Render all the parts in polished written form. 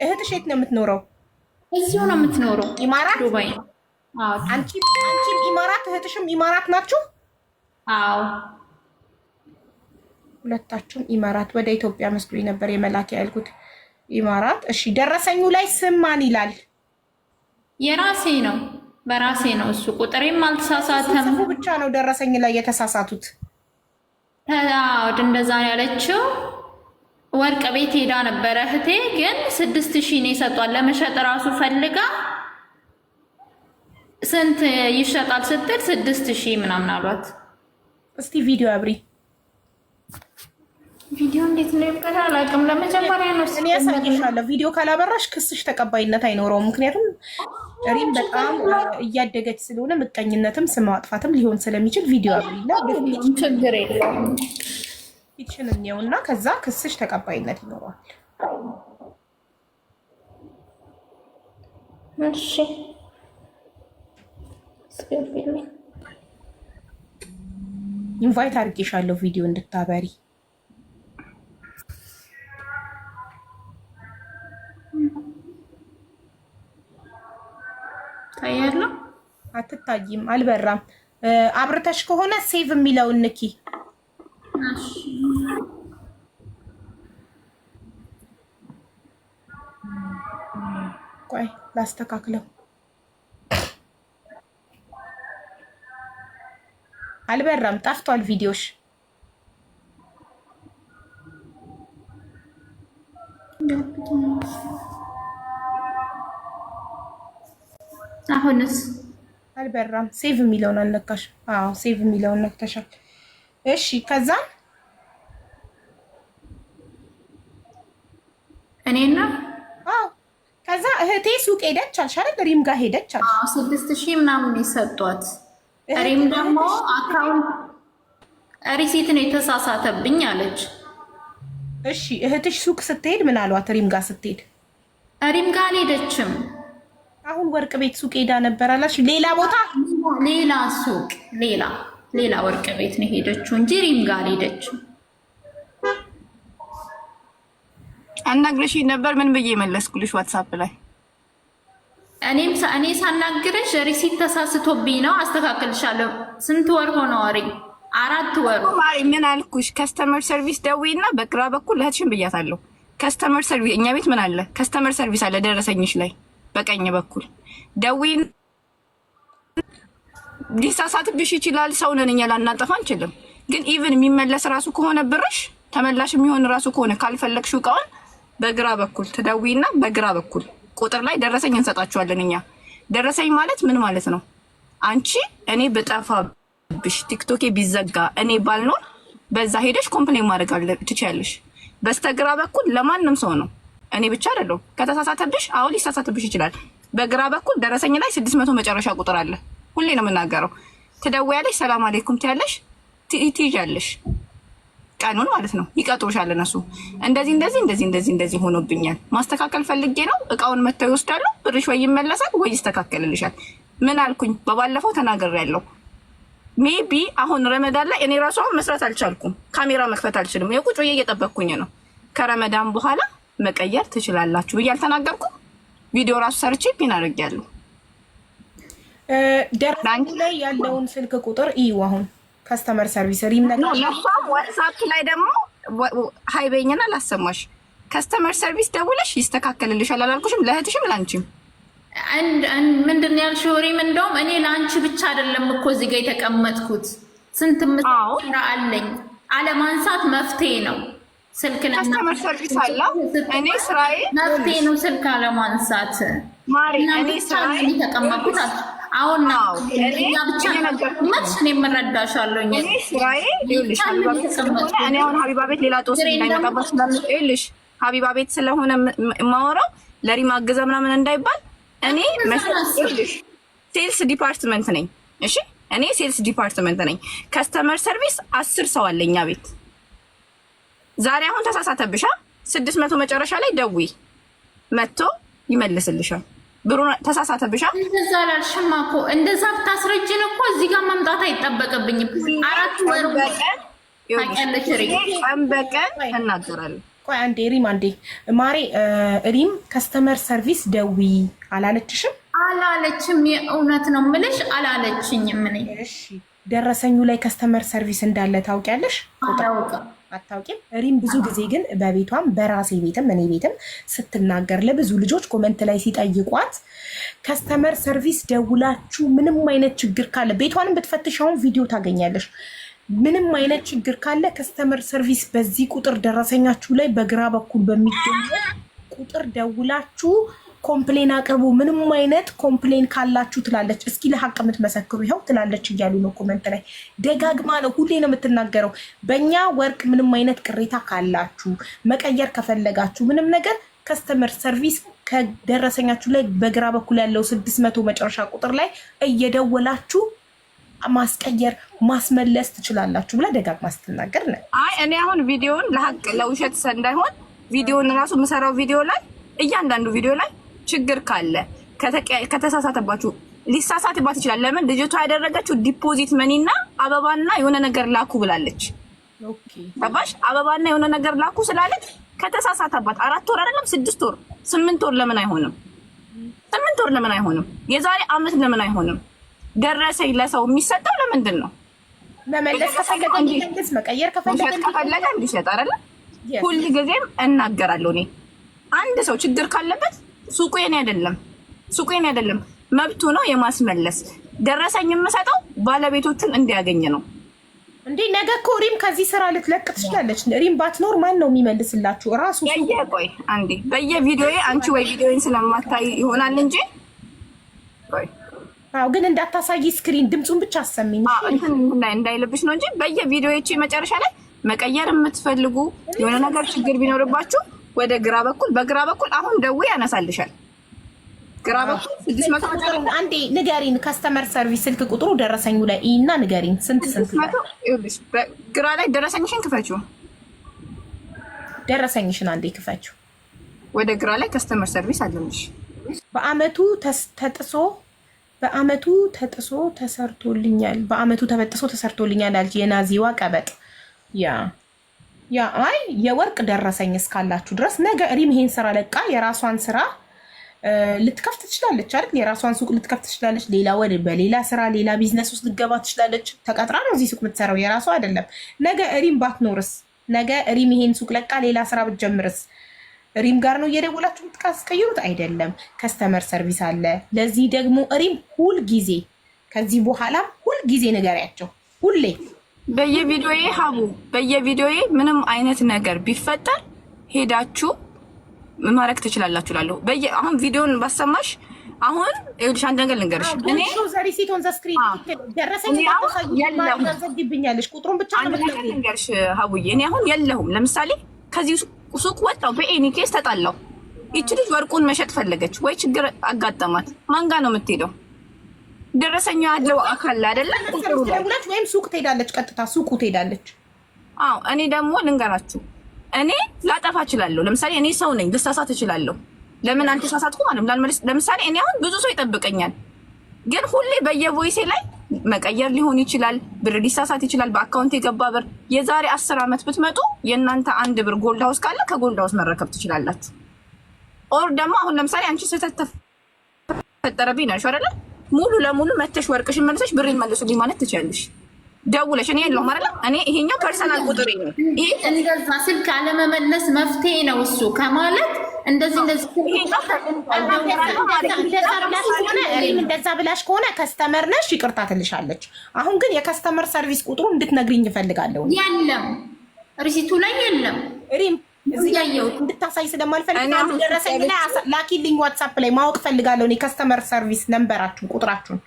እህትሽ የት ነው የምትኖረው? እዚሁ ነው የምትኖረው ኢማራት ዱባይ። አዎ አንቺም ኢማራት እህትሽም ኢማራት ናችሁ? አዎ ሁለታችሁም ኢማራት። ወደ ኢትዮጵያ መስሎኝ ነበር የመላኪያ ያልኩት ኢማራት። እሺ ደረሰኙ ላይ ስም ማን ይላል? የራሴ ነው በራሴ ነው እሱ። ቁጥሬም አልተሳሳተም። ጽፉ ብቻ ነው ደረሰኝ ላይ የተሳሳቱት። ታዲያ እንደዛ ያለችው ወርቅ ቤት ሄዳ ነበረ እህቴ። ግን 6000 ነው የሰጧት ለመሸጥ ራሱ ፈልጋ ስንት ይሸጣል ስትል 6000 ምናምን አሏት። እስቲ ቪዲዮ አብሪ። ቪዲዮ እንዴት ነው ይብቀራ አላውቅም። ለመጀመሪያ ነው እኔ ያሳይሻለሁ። ቪዲዮ ካላበራሽ ክስሽ ተቀባይነት አይኖረውም። ምክንያቱም ሪም በጣም እያደገች ስለሆነ ምቀኝነትም ስም ማጥፋትም ሊሆን ስለሚችል ቪዲዮ አብሪና ችግር የለውም ይችን እንየውና ከዛ ክስሽ ተቀባይነት ይኖረዋል። እሺ ኢንቫይት አድርጌሻለሁ ቪዲዮ እንድታበሪ። ታያለህ? አትታይም፣ አልበራም። አብርተሽ ከሆነ ሴቭ የሚለውን ንኪ። እሺ ቆይ ላስተካክለው። አልበራም፣ ጠፍቷል ቪዲዮሽ። አሁንስ አልበራም። ሴቭ የሚለውን አልነካሽ? አዎ ሴቭ የሚለውን ነክተሻል። እሺ ከዛ እኔና ከዛ እህቴ ሱቅ ሄደች አልሽ አይደል? ሪም ጋር ሄደች አልሽ። 6000 ምናምን የሰጧት። ሪም ደግሞ አካውንት ሪሲት ነው የተሳሳተብኝ አለች። እሺ እህትሽ ሱቅ ስትሄድ ምን አሏት? ሪም ጋር ስትሄድ ሪም ጋር አልሄደችም። አሁን ወርቅ ቤት ሱቅ ሄዳ ነበር አላልሽ? ሌላ ቦታ ሌላ ሱቅ ሌላ ወርቅ ቤት ነው ሄደችው እንጂ ሪም ጋር አልሄደችም። አናግረሽ ነበር? ምን ብዬ መለስኩልሽ? ዋትስአፕ ላይ እኔ ሳናግረሽ ሪሲት ተሳስቶብኝ ነው አስተካክልሻለሁ። ስንት ወር ሆነው? ሪም 4 ወር። ማሪ ምን አልኩሽ? ከስተመር ሰርቪስ ደውይና በግራ በኩል እህትሽን ብያታለሁ። ከስተመር ሰርቪስ እኛ ቤት ምን አለ? ከስተመር ሰርቪስ አለ ደረሰኝሽ ላይ በቀኝ በኩል ደውይን። ሊሳሳትብሽ ይችላል። ሰው ነን እኛ፣ ላናጠፋ አንችልም። ግን ኢቭን የሚመለስ ራሱ ከሆነ ብርሽ ተመላሽ የሚሆን ራሱ ከሆነ ካልፈለግሽው እቃውን በግራ በኩል ትደውይና በግራ በኩል ቁጥር ላይ ደረሰኝ እንሰጣችኋለን። እኛ ደረሰኝ ማለት ምን ማለት ነው? አንቺ እኔ በጠፋብሽ ቲክቶኬ ቢዘጋ እኔ ባልኖር በዛ ሄደሽ ኮምፕሌን ማድረግ ትችያለሽ። በስተግራ በኩል ለማንም ሰው ነው፣ እኔ ብቻ አይደለም። ከተሳሳተብሽ አሁን ሊሳሳትብሽ ይችላል። በግራ በኩል ደረሰኝ ላይ 600 መጨረሻ ቁጥር አለ። ሁሌ ነው የምናገረው። ትደውያለሽ፣ ሰላም አለይኩም ትያለሽ፣ ትይዣለሽ ቀኑን ማለት ነው። ይቀጥሩሻል እነሱ። እንደዚህ ሆኖብኛል ማስተካከል ፈልጌ ነው። እቃውን መተው ይወስዳሉ። ብርሽ ወይ ይመለሳል ወይ ይስተካከልልሻል። ምን አልኩኝ? በባለፈው ተናግሬያለሁ። ሜቢ አሁን ረመዳን ላይ እኔ ራሱ አሁን መስራት አልቻልኩም። ካሜራ መክፈት አልችልም። የቁጭ ብዬ እየጠበቅኩኝ ነው። ከረመዳን በኋላ መቀየር ትችላላችሁ ብዬ አልተናገርኩም? ቪዲዮ ራሱ ሰርቼ ፒን አድርጌያለሁ። ደረሰኝ ላይ ያለውን ስልክ ቁጥር እዩ። አሁን ከስተመር ሰርቪስ ሪም ነገር ለሷም ዋትስአፕ ላይ ደግሞ ሃይበኝና ላሰማሽ። ከስተመር ሰርቪስ ደውለሽ ይስተካከልልሻል አላልኩሽም? ለእህትሽም ላንቺም ምንድን ያልሽው ሪም? እንደውም እኔ ለአንቺ ብቻ አይደለም እኮ እዚህ ጋር የተቀመጥኩት። ስንት ምራ አለኝ። አለማንሳት መፍትሄ ነው። ስልክ ከስተመር ሰርቪስ አለ። እኔ ስራዬ መፍትሄ ነው ስልክ አለማንሳት። ማሪ እኔ ስራዬ የተቀመጥኩት አሁን ነው። እኛ ብቻ መች እኔ የምረዳሻለሁ። እኔ ስራዬ ይኸውልሽ፣ ሀቢባ ቤት ስለሆነ እኔ አሁን ሀቢባ ቤት ሌላ ጦስ እንዳይመጣባት ስለምልሽ ሀቢባ ቤት ስለሆነ የማወራው ለሪም አገዘ ምናምን እንዳይባል እኔ መስልሽ ሴልስ ዲፓርትመንት ነኝ። እሺ እኔ ሴልስ ዲፓርትመንት ነኝ። ከስተመር ሰርቪስ 10 ሰው አለኛ ቤት። ዛሬ አሁን ተሳሳተብሻ 600 መጨረሻ ላይ ደውይ፣ መጥቶ ይመልስልሻል። ብሩ ተሳሳተብሻ። እንደዛ አላልሽም እኮ። እንደዛ ብታስረጅን እኮ እዚህ ጋር መምጣት አይጠበቅብኝም። 4 ወር ቀን በቀን እናገራለን። ቆይ አንዴ ሪም አንዴ ማሬ ሪም ከስተመር ሰርቪስ ደዊ አላለችሽም? አላለችም። የእውነት ነው የምልሽ አላለችኝም። ምን እሺ ደረሰኙ ላይ ከስተመር ሰርቪስ እንዳለ ታውቂያለሽ? አታውቂም? ሪም ብዙ ጊዜ ግን በቤቷም በራሴ ቤትም እኔ ቤትም ስትናገር ለብዙ ልጆች ኮመንት ላይ ሲጠይቋት ከስተመር ሰርቪስ ደውላችሁ ምንም አይነት ችግር ካለ ቤቷንም ብትፈትሻውን ቪዲዮ ታገኛለሽ። ምንም አይነት ችግር ካለ ከስተመር ሰርቪስ በዚህ ቁጥር ደረሰኛችሁ ላይ በግራ በኩል በሚገኘው ቁጥር ደውላችሁ ኮምፕሌን አቅርቡ፣ ምንም አይነት ኮምፕሌን ካላችሁ ትላለች። እስኪ ለሀቅ የምትመሰክሩ ይኸው ትላለች እያሉ ነው ኮመንት ላይ ደጋግማ ነው፣ ሁሌ ነው የምትናገረው። በእኛ ወርቅ ምንም አይነት ቅሬታ ካላችሁ መቀየር ከፈለጋችሁ ምንም ነገር ከስተመር ሰርቪስ ከደረሰኛችሁ ላይ በግራ በኩል ያለው 600 መጨረሻ ቁጥር ላይ እየደወላችሁ ማስቀየር ማስመለስ ትችላላችሁ ብላ ደጋግማ ስትናገር ነው። አይ እኔ አሁን ቪዲዮውን ለሀቅ ለውሸት እንዳይሆን ቪዲዮውን ራሱ የምሰራው ቪዲዮ ላይ እያንዳንዱ ቪዲዮ ላይ ችግር ካለ ከተሳሳተባችሁ ሊሳሳትባት ይችላል። ለምን ልጅቷ ያደረገችው ዲፖዚት መኒና አበባና የሆነ ነገር ላኩ ብላለች። ኦኬ ባባሽ አበባና የሆነ ነገር ላኩ ስላለች ከተሳሳተባት 4 ወር አይደለም 6 ወር 8 ወር ለምን አይሆንም? 8 ወር ለምን አይሆንም? የዛሬ አመት ለምን አይሆንም? ደረሰኝ ለሰው የሚሰጠው ለምንድን ነው? መመለስ ከፈለገ እንዲመለስ መቀየር ከፈለገ እንዲሸጥ አይደለ? ሁሉ ጊዜም እናገራለሁ እኔ አንድ ሰው ችግር ካለበት ሱቁ የኔ አይደለም መብቱ ነው የማስመለስ። ደረሰኝ የምሰጠው ባለቤቶቹን እንዲያገኝ ነው። እንዴ ነገ እኮ ሪም ከዚህ ስራ ልትለቅ ትችላለች። ሪም ባትኖር ማን ነው የሚመልስላችሁ? እራሱ ቆይ አንዴ በየቪዲዮዬ አንቺ ወይ ቪዲዮዬን ስለማታይ ይሆናል እንጂ ቆይ አው ግን እንዳታሳይ ስክሪን ድምጹን ብቻ አሰሚኝ እንትን እንዳይልብሽ ነው እንጂ በየቪዲዮዬ መጨረሻ ላይ መቀየር የምትፈልጉ የሆነ ነገር ችግር ቢኖርባችሁ ወደ ግራ በኩል በግራ በኩል አሁን ደዌ ያነሳልሻል። ግራ በኩል 600 አንዴ ንገሪን ከስተመር ሰርቪስ ስልክ ቁጥሩ ደረሰኙ ላይ እና ንገሪን ስንት ይኸውልሽ በግራ ላይ ደረሰኝሽን ክፈችው። ደረሰኝሽን አንዴ ክፈችው። ወደ ግራ ላይ ከስተመር ሰርቪስ አለልሽ። በአመቱ ተጥሶ ተሰርቶልኛል። በአመቱ ተበጥሶ ተሰርቶልኛል አልጂ የናዚዋ ቀበጥ አይ የወርቅ ደረሰኝ እስካላችሁ ድረስ ነገ ሪም ይሄን ስራ ለቃ የራሷን ስራ ልትከፍት ትችላለች አይደል? የራሷን ሱቅ ልትከፍት ትችላለች። ሌላ በሌላ ስራ ሌላ ቢዝነስ ውስጥ ልትገባ ትችላለች። ተቀጥራ ነው እዚህ ሱቅ የምትሰራው፣ የራሷ አይደለም። ነገ ሪም ባትኖርስ? ነገ ሪም ይሄን ሱቅ ለቃ ሌላ ስራ ብትጀምርስ? ሪም ጋር ነው እየደወላችሁ የምትቀይሩት? አይደለም፣ ከስተመር ሰርቪስ አለ። ለዚህ ደግሞ ሪም ሁልጊዜ ከዚህ በኋላም ሁልጊዜ ንገሪያቸው ሁሌ በየቪዲዮዬ ሀቡ በየቪዲዮዬ ምንም አይነት ነገር ቢፈጠር ሄዳችሁ ማረክ ትችላላችሁ እላለሁ። አሁን ቪዲዮን ባሰማሽ አሁን ይኸውልሽ አንድ ነገር ልንገርሽ። እኔ ዛሬ ሲቶን ዘስክሪን ደረሰኝ ታሳይብኛለሽ ቁጥሩን ብቻ ነው ልንገርሽ ሀቡዬ። እኔ አሁን የለሁም። ለምሳሌ ከዚህ ሱቅ ወጣሁ፣ በኤኒ ኬስ ተጣላሁ። ይቺ ልጅ ወርቁን መሸጥ ፈለገች ወይ ችግር አጋጠማት፣ ማን ጋር ነው የምትሄደው? ደረሰኛ ያለው አካል አይደለ? ሁለት ወይም ሱቅ ትሄዳለች፣ ቀጥታ ሱቁ ትሄዳለች። አዎ እኔ ደግሞ ልንገራችሁ፣ እኔ ላጠፋ እችላለሁ። ለምሳሌ እኔ ሰው ነኝ፣ ልሳሳት እችላለሁ። ለምን አልተሳሳትኩም ማለት ለምሳሌ እኔ አሁን ብዙ ሰው ይጠብቀኛል፣ ግን ሁሌ በየቮይሴ ላይ መቀየር ሊሆን ይችላል፣ ብር ሊሳሳት ይችላል፣ በአካውንት የገባ ብር። የዛሬ 10 ዓመት ብትመጡ የእናንተ 1 ብር ጎልድ ሃውስ ካለ ከጎልድ ሃውስ መረከብ ትችላላችሁ። ኦር ደግሞ አሁን ለምሳሌ አንቺ ስህተት ተፈጠረብኝ ነሽ አይደለ? ሙሉ ለሙሉ መተሽ ወርቅሽን መልሰሽ ብሬን መልሱልኝ ማለት ትችያለሽ። ደውለሽ እኔ የለውም አይደለ? እኔ ይሄኛው ፐርሰናል ቁጥሬ ነው። ይሄ እንደዛ ስልክ አለመመለስ መፍትሄ ነው እሱ ከማለት እንደዚህ እንደዛ ብላሽ ከሆነ ከስተመር ነሽ ይቅርታ ትልሻለች። አሁን ግን የከስተመር ሰርቪስ ቁጥሩ እንድትነግሪኝ እፈልጋለሁ። የለም ሪሲቱ ላይ የለም። ሪም እንድታሳይ ስለማልፈልግ ደረሰኝ ላይ ላኪልኝ፣ ዋትሳፕ ላይ ማወቅ ፈልጋለሁ። እኔ ከስተመር ሰርቪስ ነምበራችሁን ቁጥራችሁን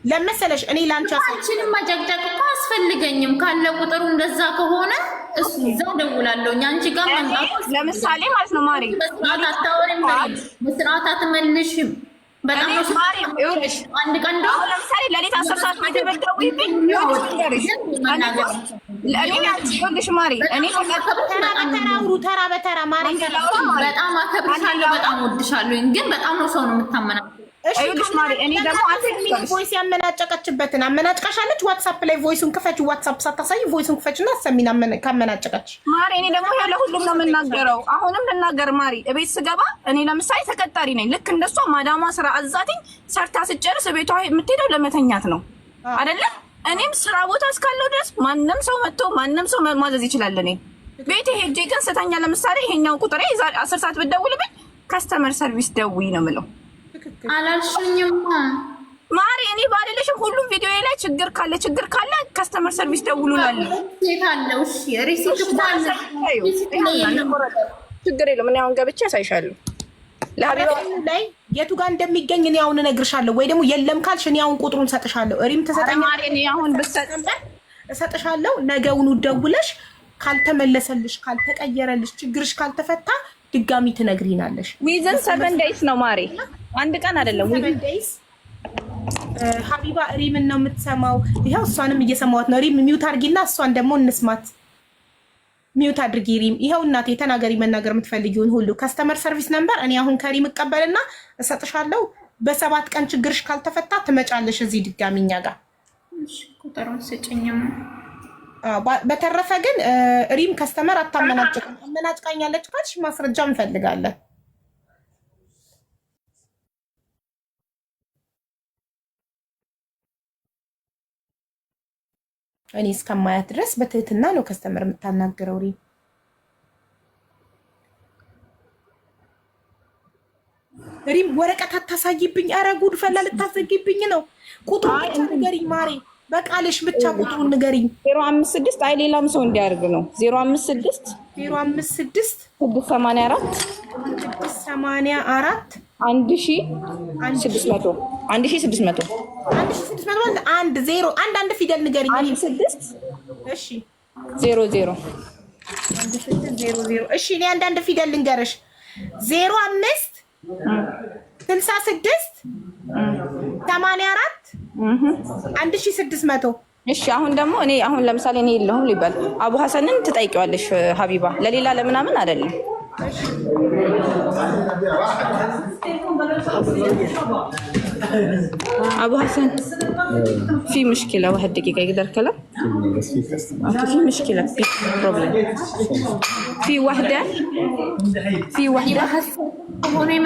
ለመሰለሽ እኔ ላንቺ አንቺንም መጨቅጨቅ እኮ አስፈልገኝም። ካለ ቁጥሩ እንደዛ ከሆነ እሱ እዛው ደውላለሁ። አንቺ ጋር መምጣት ለምሳሌ ማለት ነው ማሪ በስርዓት አታወሪም፣ በስርዓት አትመልሽም። በጣም ነው ማሪ ይኸውልሽ፣ አንድ ቀን ደው ለምሳሌ ለሊት 10 ሰዓት ማይደበደውብኝ ይኸውልሽ ይኸውልሽ ማሪ እኔ ተራ በተራ ማሪ በጣም አከብርሻለሁ፣ በጣም ወድሻለሁ። ግን በጣም ነው ሰው ነው የምታመናው። አይውልሽ ማሪ እኔ ደግሞ ቮይስ ያመናጨቀችበትን አመናጭቃሻለች። ዋትስአፕ ላይ ቮይሱን ክፈች። ዋትስአፕ ሳታሳይ ቮይሱን ክፈችና አሰሚና ካመናጨቀች ማሪ እኔ ደግሞ ያለ ሁሉም ነው የምናገረው። አሁንም ልናገር ማሪ እቤት ስገባ እኔ ለምሳሌ ተቀጣሪ ነኝ። ልክ እንደሷ ማዳማ ስራ አዛትኝ ሰርታ ስጨርስ ቤቷ የምትሄደው ለመተኛት ነው አይደለ? እኔም ስራ ቦታ እስካለው ድረስ ማንም ሰው መጥቶ ማንም ሰው ማዘዝ ይችላል። እኔ ቤቴ ሄጄ ግን ስተኛ ለምሳሌ ይሄኛው ቁጥሬ 10 ሰዓት ብትደውልብኝ ከስተመር ሰርቪስ ደውይ ነው የምለው። አላልሽኝማ ማሪ እኔ ባልልሽም ሁሉም ቪዲዮ ላይ ችግር ካለ ከስተመር ሰርቪስ ደውሉ እላለሁ። አለው እሺ ሪሲት ባለ ችግር የለም። እኔ አሁን ገብቼ ያሳይሻለሁ ለሀቢባ ላይ የቱ ጋር እንደሚገኝ እኔ አሁን እነግርሻለሁ። ወይ ደግሞ የለም ካልሽ እኔ አሁን ቁጥሩን እሰጥሻለሁ። ሪም ተሰጠኝ ማሪ እኔ አሁን እሰጥሻለሁ። ነገውኑ ደውለሽ ካልተመለሰልሽ፣ ካልተቀየረልሽ፣ ችግርሽ ካልተፈታ ድጋሚ ትነግሪናለሽ። ዊዝን 7 ዴይስ ነው ማሪ፣ አንድ ቀን አይደለም። 7 ዴይስ ሀቢባ ሪምን ነው የምትሰማው። ይኸው እሷንም እየሰማዋት ነው። ሪም ሚውት አድርጊና እሷን ደግሞ እንስማት። ሚውት አድርጊ ሪም። ይኸው እናቴ ተናገሪ፣ መናገር የምትፈልጊውን ሁሉ። ከስተመር ሰርቪስ ነምበር እኔ አሁን ከሪም እቀበልና እሰጥሻለሁ። በ7 ቀን ችግርሽ ካልተፈታ ትመጫለሽ እዚህ ድጋሚ እኛ ጋር። ቁጥሩን ስጭኝም። በተረፈ ግን ሪም ከስተመር አታመናጭቅም። አመናጭቃኛለች ካልሽ ማስረጃ እንፈልጋለን። እኔ እስከማያት ድረስ በትህትና ነው ከስተመር የምታናገረው። ሪም ወረቀት አታሳይብኝ። ኧረ ጉድ ፈላ፣ ልታዘጊብኝ ነው። ቁጥሩን ብቻ ንገሪኝ ማሬ፣ በቃልሽ ብቻ ቁጥሩን ንገሪኝ። 056 አይ ሌላም ሰው እንዲያርግ ነው። 056 056 684 684 1600 1600 አንድ ዜሮ አንድ ፊደል ንገሪኝ። 16 እሺ 00 1600 እሺ እኔ አንድ ፊደል ልንገርሽ። 05 66 84 1600 እሺ አሁን ደግሞ እኔ አሁን ለምሳሌ እኔ የለሁም ሊባል አቡ ሐሰንን ትጠይቂዋለሽ ሀቢባ፣ ለሌላ ለምናምን አይደለም። أبو حسن في مشكلة 1 دقيقة يقدر كلام؟ في مشكلة في بروبلم في وحدة هوني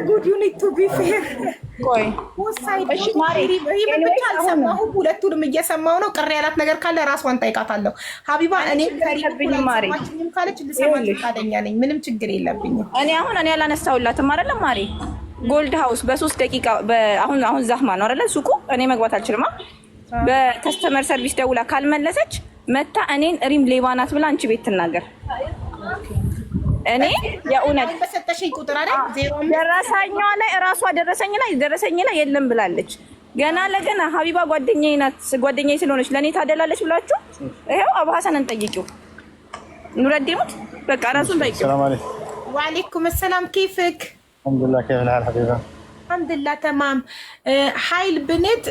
good you need to be fair ሁለቱንም እየሰማሁ ነው። ቅር ያላት ነገር ካለ ራሷን ጠይቃታለሁ። ሀቢባ እኔ ከሪማችንም ካለች ልሰማት ፈቃደኛ ነኝ። ምንም ችግር የለብኝም። እኔ አላነሳሁላትም አይደለም ማሪ። ጎልድ ሃውስ በ3 ደቂቃ አሁን ዛህማ ነው አይደለ ሱቁ። እኔ መግባት አልችልም። በከስተመር ሰርቪስ ደውላ ካልመለሰች መታ እኔን ሪም ሌባ ናት ብላ አንቺ ቤት ትናገር። እኔ የእውነት በሰጠሽኝ ቁጥር አይደል ደረሰኛዋ ላይ እራሷ ደረሰኝ ላይ የለም ብላለች። ገና ለገና ሀቢባ ጓደኛዬ ስለሆነች ለእኔ ታደላለች ብላችሁ ይኸው አቡ ሐሰንን ጠይቂው። ኑረዲሙት በቃ ራሱን ጠይቂው። ሰላም አለይኩም። ወአለይኩም ሰላም كيفك؟ الحمد لله كيف الحال حبيبه؟ الحمد لله تمام. حايل بنت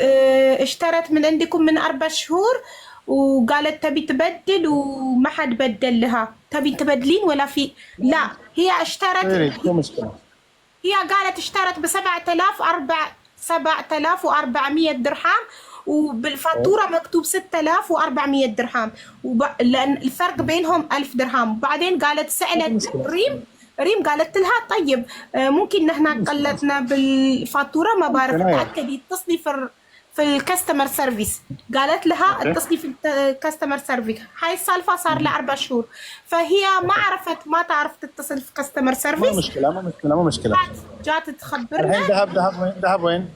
اشترت من عندكم من 4 شهور وقالت تبي تبدل وما حد بدل لها. تبي تبدلين ولا في؟ لا هي اشترت هي قالت اشترت ب 7400 درهم وبالفاتورة مكتوب 6400 درهم لأن الفرق بينهم 1000 درهم. وبعدين قالت سألت ريم قالت لها طيب ممكن نحن قلتنا بالفاتورة ما بعرف تأكدي اتصلي في الكاستمر سيرفيس. قالت لها اتصلي في الكاستمر سيرفيس. هاي السالفة صار لها 4 شهور فهي ما تعرف تتصل في كاستمر سيرفيس. مو مشكلة جات تخبرنا. الحين ذهب وين؟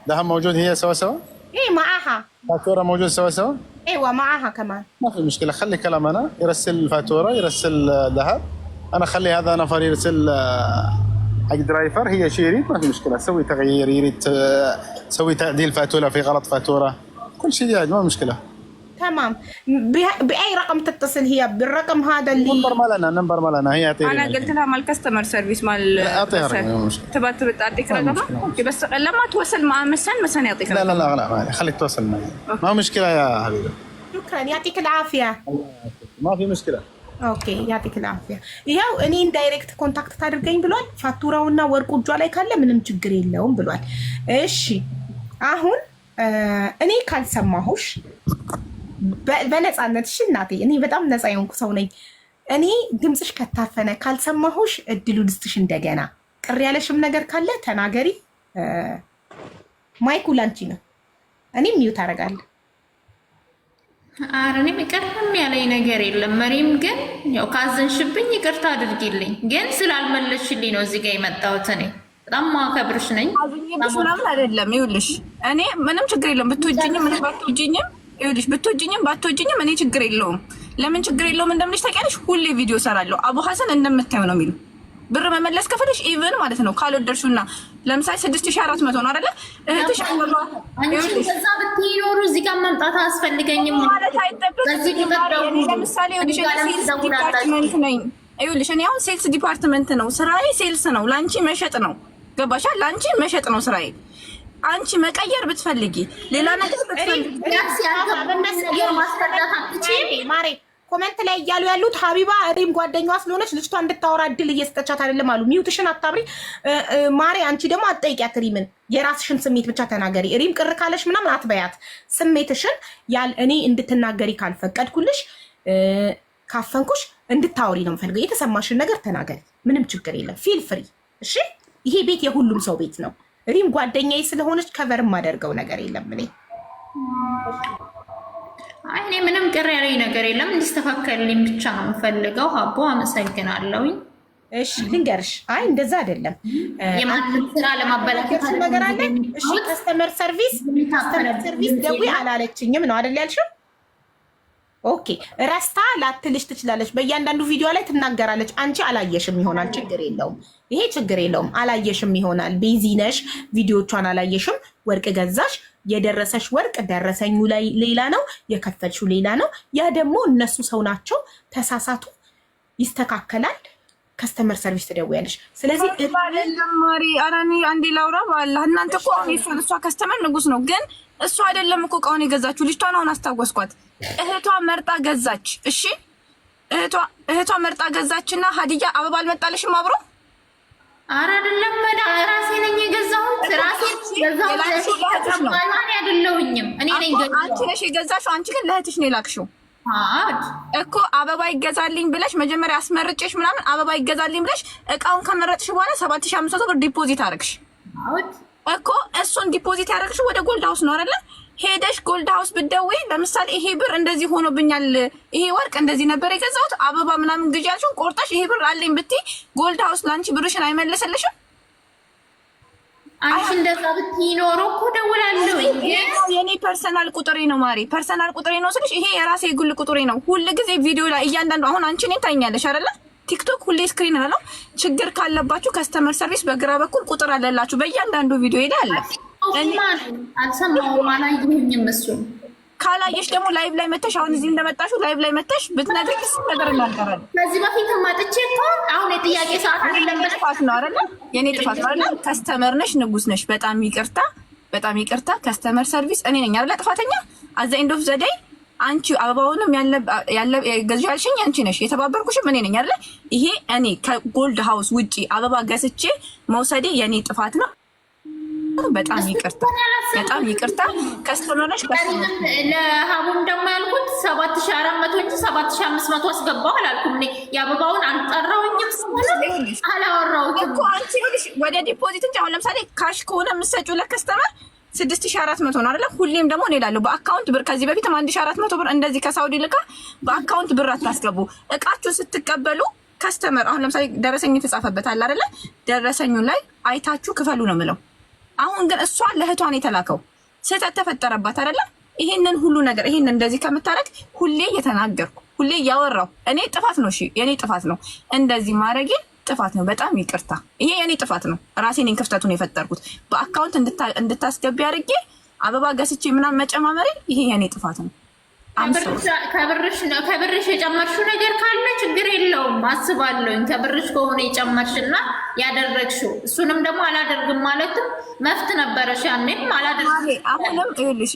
ذهب موجود هي سوا؟ ايه معاها. فاتورة موجود سوا؟ ايوه معاها كمان. ما في مشكلة، خلي كلام أنا يرسل الفاتورة يرسل ذهب، أنا خلي هذا نفر يرسل حق درايفر، هي شيرين ما في مشكلة، سوي تغيير يريد سوي تعديل فاتورة في غلط فاتورة كل شيء جاهز ما مشكلة. تمام. بأي رقم تتصل هي؟ بالرقم هذا اللي نمبر ما لنا هي أعطيني. أنا قلت لها مال كاستمر سيرفيس مال أعطيها رقم مشكلة. تبغى تعطيك رقمها؟ بس لما توصل مع مسن يعطيك رقم. لا خليك توصل معي ما مشكلة يا حبيبي. شكرا يعطيك العافية. ما في مشكلة. ኦኬ ያቲክ ላፊያ። ያው እኔ ዳይሬክት ኮንታክት ታድርገኝ ብሏል። ፋቱራውና ወርቁ እጇ ላይ ካለ ምንም ችግር የለውም ብሏል። እሺ አሁን እኔ ካልሰማሁሽ በነፃነት እሺ እናቴ፣ እኔ በጣም ነፃ የሆንኩ ሰው ነኝ። እኔ ድምፅሽ ከታፈነ ካልሰማሁሽ እድሉ ልስጥሽ እንደገና። ቅር ያለሽም ነገር ካለ ተናገሪ። ማይኩ ላንቺ ነው። እኔም ሚውት አደርጋለሁ። ኧረ እኔም ይቅርም ያለኝ ነገር የለም። መሪም ግን ያው ካዘንሽብኝ ይቅርታ አድርጊልኝ። ግን ስላልመለስሽልኝ ነው እዚህ ጋር የመጣሁት። እኔ በጣም ማከብርሽ ነኝ። ምናምን አይደለም። ይኸውልሽ እኔ ምንም ችግር የለውም ብትወጂኝም ምን ባትወጂኝም፣ ይኸውልሽ ብትወጂኝም ባትወጂኝም እኔ ችግር የለውም። ለምን ችግር የለውም እንደምልሽ ታውቂያለሽ። ሁሌ ቪዲዮ ሰራለሁ። አቡ ሀሰን እንደምታየው ነው የሚሉ ብር መመለስ ከፈለሽ ኢቭን ማለት ነው ካልወደድሽውና ለምሳሌ 6400 ነው አይደለ? እህትሽ እዛ ብትኖሩ እዚህ ጋር መምጣት አያስፈልገኝም ማለት አይጠበቅም። ለምሳሌ ሴልስ ዲፓርትመንት ነኝ። ይኸውልሽ እኔ አሁን ሴልስ ዲፓርትመንት ነው ስራዬ፣ ሴልስ ነው። ለአንቺ መሸጥ ነው። ገባሻ? ለአንቺ መሸጥ ነው ስራዬ። አንቺ መቀየር ብትፈልጊ ሌላ ነገር ብትፈልጊ ማሬ ኮሜንት ላይ እያሉ ያሉት ሀቢባ ሪም ጓደኛዋ ስለሆነች ልጅቷ እንድታወራ እድል እየሰጠቻት አይደለም አሉ። ሚውትሽን አታብሪ ማሬ። አንቺ ደግሞ አትጠይቂያት ሪምን፣ የራስሽን ስሜት ብቻ ተናገሪ። ሪም ቅር ካለሽ ምናምን አትበያት። ስሜትሽን እኔ እንድትናገሪ ካልፈቀድኩልሽ ካፈንኩሽ እንድታወሪ ነው የምፈልገው። የተሰማሽን ነገር ተናገሪ። ምንም ችግር የለም። ፊል ፍሪ። እሺ ይሄ ቤት የሁሉም ሰው ቤት ነው። ሪም ጓደኛዬ ስለሆነች ከቨር የማደርገው ነገር የለም እኔ እኔ ምንም ቅር ያለኝ ነገር የለም። እንዲስተካከልልኝ ብቻ ነው የምፈልገው። ሀቦ አመሰግናለሁኝ። እሺ ልንገርሽ፣ አይ እንደዛ አይደለም። የማንም ስራ ለማበላሸት ነገር አለ። እሺ ከስተመር ሰርቪስ ደውይ አላለችኝም ነው አይደል ያልሽው? ኦኬ ረስታ ላትልሽ ትችላለች። በእያንዳንዱ ቪዲዮ ላይ ትናገራለች። አንቺ አላየሽም ይሆናል። ችግር የለውም። ይሄ ችግር የለውም። አላየሽም ይሆናል። ቢዚ ነሽ፣ ቪዲዮቿን አላየሽም። ወርቅ ገዛሽ፣ የደረሰሽ ወርቅ ደረሰኙ ላይ ሌላ ነው፣ የከፈልሽው ሌላ ነው። ያ ደግሞ እነሱ ሰው ናቸው፣ ተሳሳቱ፣ ይስተካከላል። ከስተመር ሰርቪስ ትደውያለሽ። ስለዚህ ማሪ አራኒ አንዴ ላውራ ባላ እናንተ እኮ እሷ ከስተመር ንጉስ ነው፣ ግን እሷ አይደለም እኮ እቃውን የገዛችሁ። ልጅቷን አሁን አስታወስኳት። እህቷ መርጣ ገዛች። እሺ እህቷ መርጣ ገዛችና ሀዲያ አበባ አልመጣልሽም አብሮ? ኧረ አይደለም ራሴ ነኝ የገዛሁት። ራሴ ገዛሁት አይደለሁኝም እኔ ነኝ ገዛሁት። አንቺ ነሽ የገዛሽው። አንቺ ግን ለእህትሽ ነው የላክሽው እኮ። አበባ ይገዛልኝ ብለሽ መጀመሪያ አስመርጬሽ ምናምን አበባ ይገዛልኝ ብለሽ እቃውን ከመረጥሽ በኋላ 7500 ብር ዲፖዚት አደረግሽ እኮ። እሱን ዲፖዚት ያደረግሽው ወደ ጎልድ ሃውስ ነው አይደለ? ሄደሽ ጎልድ ሃውስ ብትደውይ ለምሳሌ ይሄ ብር እንደዚህ ሆኖብኛል፣ ይሄ ወርቅ እንደዚህ ነበር የገዛሁት፣ አበባ ምናምን ግዢ ያልሽውን ቆርጠሽ ይሄ ብር አለኝ ብትይ ጎልድ ሃውስ ለአንቺ ብርሽን አይመለሰልሽም? አንቺ እንደዛ ብትይ ኖሮ እኮ ደውላለሁ። የኔ ፐርሰናል ቁጥሬ ነው ማሪ፣ ፐርሰናል ቁጥሬ ነው ስልሽ ይሄ የራሴ የግል ቁጥሬ ነው። ሁል ጊዜ ቪዲዮ ላይ እያንዳንዱ አሁን አንቺ እኔን ታይኛለሽ አይደለ? ቲክቶክ ሁሌ ስክሪን ነው። ችግር ካለባችሁ ከስተመር ሰርቪስ በግራ በኩል ቁጥር አለላችሁ። በእያንዳንዱ ቪዲዮ ሄዳ አለ። አልሰማሁም፣ አላየሁኝም። እሱን ካላየሽ ደግሞ ላይቭ ላይ መተሽ አሁን እዚህ እንደመጣሽው ላይቭ ላይ መተሽ ብትነግሪኝ ነገር እናገራለን። ከዚህ በፊት መጥቼ እኮ አሁን የጥያቄ ሰዓት አይደለም። ጥፋት ነው አይደለ? የኔ ጥፋት ነው አይደለ? ከስተመር ነሽ፣ ንጉስ ነሽ። በጣም ይቅርታ፣ በጣም ይቅርታ። ከስተመር ሰርቪስ እኔ ነኝ አይደለ ጥፋተኛ? አዘ ኤንድ ኦፍ ዘ ዴይ አንቺ አበባውንም ያለ ገዢ ያልሽኝ አንቺ ነሽ፣ የተባበርኩሽም እኔ ነኝ አይደለ? ይሄ እኔ ከጎልድ ሃውስ ውጪ አበባ ገዝቼ መውሰዴ የኔ ጥፋት ነው። በጣም ይቅርታ፣ በጣም ይቅርታ። ከስተመር ነሽ። ለሀቡም ደግሞ ያልኩት 7400 እንጂ 7500 አስገባው አላልኩም። እኔ የአበባውን አልጠራሁኝም፣ አላወራሁትም እኮ። አንቺ ወደ ዲፖዚት እንጂ አሁን ለምሳሌ ካሽ ከሆነ የምትሰጪው ለከስተመር 6400 ነው አይደለ? ሁሌም ደግሞ እኔ እላለሁ በአካውንት ብር ከዚህ በፊትም 1400 ብር እንደዚህ ከሳውዲ ልካ በአካውንት ብር አታስገቡ። እቃችሁ ስትቀበሉ ከስተመር አሁን ለምሳሌ ደረሰኝ የተጻፈበት አለ አይደለ? ደረሰኙ ላይ አይታችሁ ክፈሉ ነው የምለው። አሁን ግን እሷ ለእህቷን የተላከው ስህተት ተፈጠረባት አይደለ? ይሄንን ሁሉ ነገር ይሄንን እንደዚህ ከምታረግ ሁሌ እየተናገርኩ ሁሌ እያወራሁ እኔ ጥፋት ነው። እሺ የኔ ጥፋት ነው እንደዚህ ማድረጌ ጥፋት ነው። በጣም ይቅርታ። ይሄ የኔ ጥፋት ነው። ራሴ ነኝ ክፍተቱን የፈጠርኩት። በአካውንት እንድታስገቢ አድርጌ አበባ ገዝቼ ምናምን መጨማመሬ ይሄ የኔ ጥፋት ነው። ከብርሽ የጨመርሽው ነገር ካለ ችግር የለውም አስባለሁኝ። ከብርሽ ከሆነ የጨመርሽና ያደረግሽው እሱንም ደግሞ አላደርግም ማለትም መፍት ነበረሽ። ያኔም አላደርግም። አሁንም ይኸውልሽ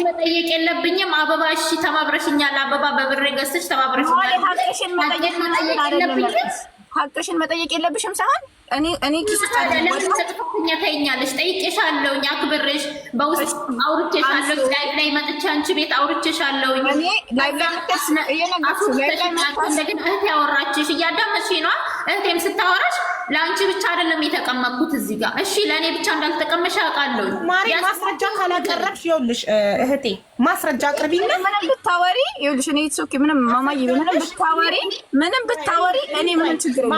መጠየቅ የለብኝም። አበባ እሺ ተባብረሽኛል። አበባ በብሬ ገዝተሽ ተባብረሽኛል። ሀቅሽን መጠየቅ የለብሽም ሳይሆን እኔ ኪስ ተጥፋተኛ ታይኛለሽ። ጠይቄሻለሁኝ፣ አክብሬሽ በውስጥ አውርቼሻለሁ። ላይቭ ላይ መጥቼ አንቺ ቤት አውርቼሻለሁኝ። እንደገና እህቴ ያወራችሽ እያዳመጥሽኝ ነዋ። እህቴም ስታወራሽ ለአንቺ ብቻ አይደለም የተቀመጥኩት እዚህ ጋር። እሺ ለእኔ ብቻ እንዳልተቀመሽ አውቃለሁ። ማሪ ማስረጃ ካላቀረብሽ ይኸውልሽ እህቴ ማስረጃ አቅርቢና ምንም ብታወሪ ይኸውልሽ እኔ ሶኪ ምንም ማማዬ ምንም ብታወሪ እኔ ምንም ችግር የለም።